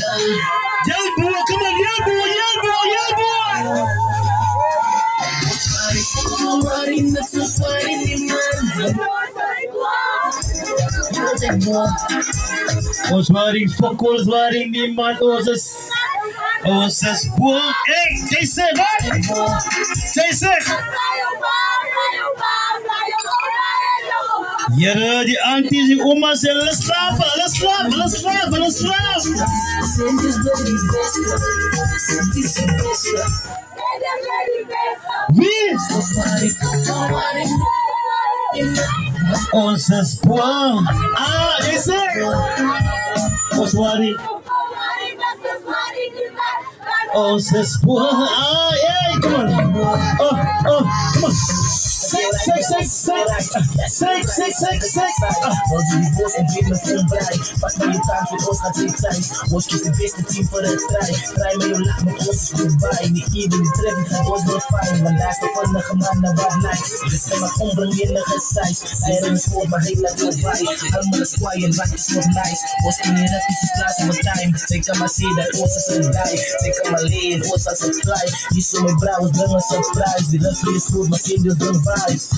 Yell boy, come on, yell boy, yell boy, yell boy. Ons waring fokkels waring niemand ons is boom. Hey, jy sê wat? Jy sê Here, die aunties, die oma's, hulle slaap. Wie? Ons is boom. Jy sê ons waring ons is boom. Yeah, come on. Come on. Say. Als jullie boos en geef me veel brei. Pak me je taak voor ons gaat twee tijd. Ons kiest de beste team voor de strijd. Draai me je lach met ons is goodbye. Niet even die treffing gaat ons door fijn. Want daar is de vannige man naar wat nice. Dus kan maar ombreng in de gesize. Hij rent sport maar heel laat heel vibe. Allemaal is quiet, wat is nog nice. Ons in je rap is je plaats over time. Zij kan maar zien dat ons is een die. Zij kan maar leren, ons als een fly. Je zo mijn brouwers brengen een surprise. Die rap is goed, maar serieus brengt vibes.